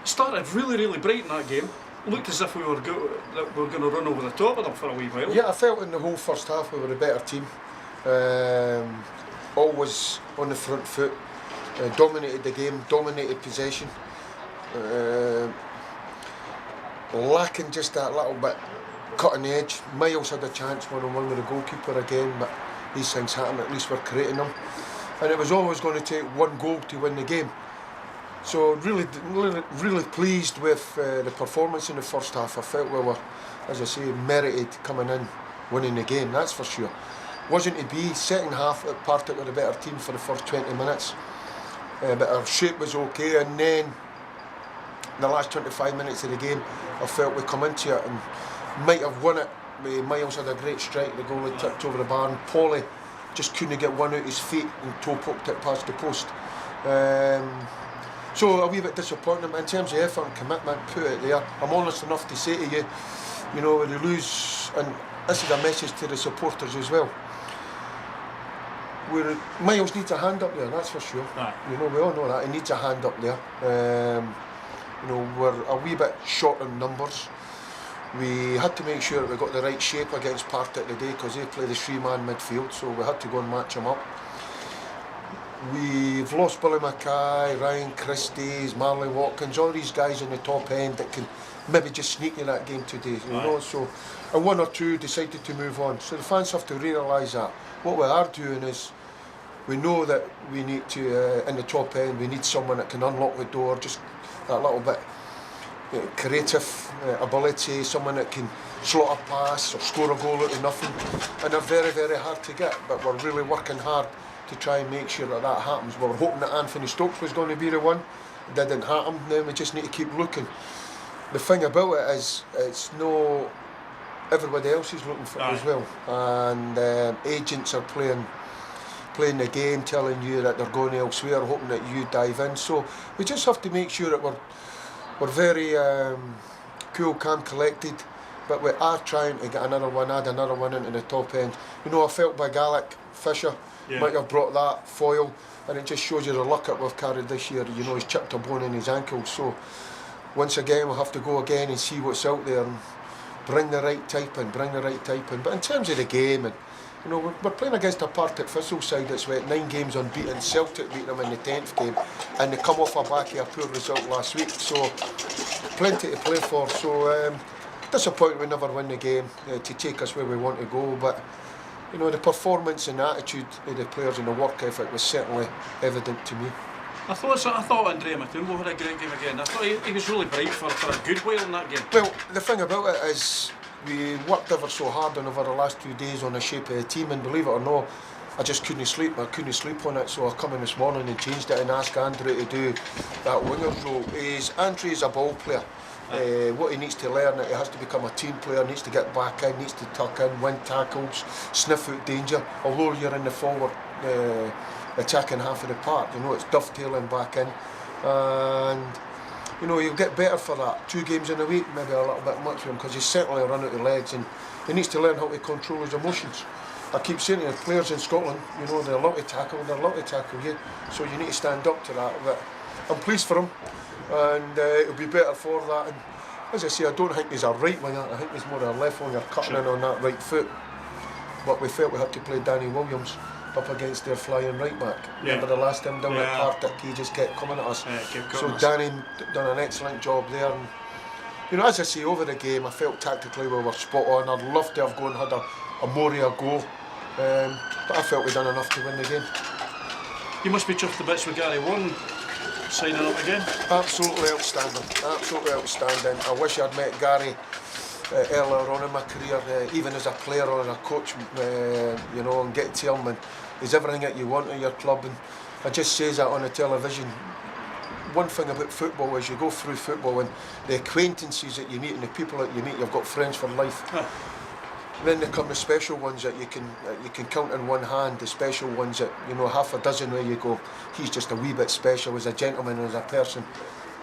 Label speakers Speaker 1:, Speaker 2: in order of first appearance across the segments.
Speaker 1: Started really bright in that game. Looked as if we were going to run over the top of them for a wee while.
Speaker 2: Yeah, I felt in the whole first half we were a better team. Always on the front foot, dominated the game, dominated possession. Lacking just that little bit cutting edge. Miles had a chance one-on-one with the goalkeeper again, but these things happen. At least we're creating them, and it was always going to take one goal to win the game. So really pleased with the performance in the first half. I felt we were, as I say, merited coming in, winning the game, that's for sure. Wasn't to be. Second half at Partick were a better team for the first 20 minutes. But our shape was okay, and then the last 25 minutes of the game I felt we come into it and might have won it. Miles had a great strike, the goal had tipped over the bar, and Paulie just couldn't get one out his feet and toe poked it past the post. So a wee bit disappointing, but in terms of effort and commitment, put it there. I'm honest enough to say to you, you know, when you lose, and this is a message to the supporters as well, Miles needs a hand up there, that's for sure. Right. You know, we all know that, he needs a hand up there. You know, we're a wee bit short in numbers. We had to make sure that we got the right shape against Partick today, because they play the three-man midfield, so we had to go and match them up. We've lost Billy Mackay, Ryan Christie's, Marley Watkins, all these guys in the top end that can maybe just sneak in that game today, you know. So, and one or two decided to move on. So the fans have to realise that. What we are doing is, we know that we need to, in the top end, we need someone that can unlock the door, just that little bit creative ability, someone that can slot a pass or score a goal out of nothing. And they're very hard to get, but we're really working hard to try and make sure that that happens. We were hoping that Anthony Stokes was going to be the one. It didn't happen. Then we just need to keep looking. The thing about it is, it's no, everybody else is looking for it as well, and agents are playing the game, telling you that they're going elsewhere, hoping that you dive in. So we just have to make sure that we're very cool, calm, collected, but we are trying to get another one, add another one into the top end. You know, I felt by Gallic, Fisher might have brought that foil, and it just shows you the luck that we've carried this year. You know, he's chipped a bone in his ankle, so once again we'll have to go again and see what's out there and bring the right type in, But in terms of the game, and you know, we're playing against a Partick Thistle side that's went 9 games unbeaten. Celtic beat them in the 10th game, and they come off a back of a poor result last week, so plenty to play for. So disappointed we never win the game to take us where we want to go, but you know, the performance and attitude of the players and the work ethic was certainly evident to me.
Speaker 1: I thought Andrea Matumbo had a great game again. I thought he was really bright for a good while in that game.
Speaker 2: Well, the thing about it is, we worked ever so hard over the last 2 days on the shape of the team, and believe it or not, I just couldn't sleep. I couldn't sleep on it, so I come in this morning and changed it and asked Andrew to do that winger's role. Andrew is a ball player. What he needs to learn, that he has to become a team player, needs to get back in, needs to tuck in, win tackles, sniff out danger. Although you're in the forward attacking half of the park, you know, it's dovetailing back in, and you know, you'll get better for that. 2 games in a week, maybe a little bit much for him, because he's certainly run out of legs, and he needs to learn how to control his emotions. I keep saying to the players in Scotland, you know, they're allowed to tackle you, so you need to stand up to that. But I'm pleased for him, and it'll be better for that. And as I say, I don't think he's a right winger, I think he's more a left winger cutting in on that right foot. But we felt we had to play Danny Williams up against their flying right back. Remember the last time down at Partick, he just kept coming at us. So Danny done an excellent job there. And, you know, as I say, over the game, I felt tactically we were spot on. I'd love to have gone and had a Moria goal, but I felt we'd done enough to win the game.
Speaker 1: You must be chuffed to bits with Gary Warren signing up again.
Speaker 2: Absolutely outstanding, absolutely outstanding. I wish I'd met Gary earlier on in my career, even as a player or a coach, you know, and get to him, and he's everything that you want in your club. And I just says that on the television. One thing about football is you go through football and the acquaintances that you meet and the people that you meet, you've got friends for life. Then there come the special ones that you can count in one hand, the special ones that, you know, half a dozen where you go, he's just a wee bit special as a gentleman and as a person.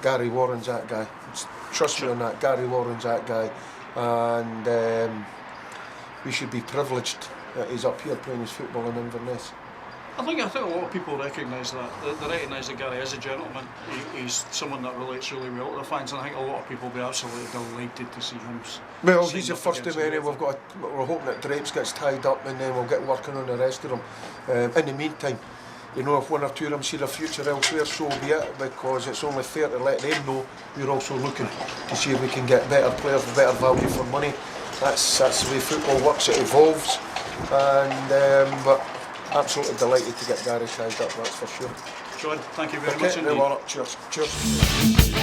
Speaker 2: Gary Warren's that guy. Trust me on that, Gary Warren's that guy. And we should be privileged that he's up here playing his football in Inverness.
Speaker 1: I think a lot of people recognise that. They recognise that Gary is a gentleman. He's someone that relates really well to the fans, and I think a lot of people will be absolutely delighted to see him.
Speaker 2: Well, he's the first of many. We're hoping that Drapes gets tied up, and then we'll get working on the rest of them. In the meantime, you know, if one or two of them see their future elsewhere, so be it, because it's only fair to let them know we're also looking to see if we can get better players with better value for money. That's the way football works. It evolves, and but absolutely delighted to get Gary tied up. That's for sure.
Speaker 1: John, thank you very much indeed.
Speaker 2: Cheers.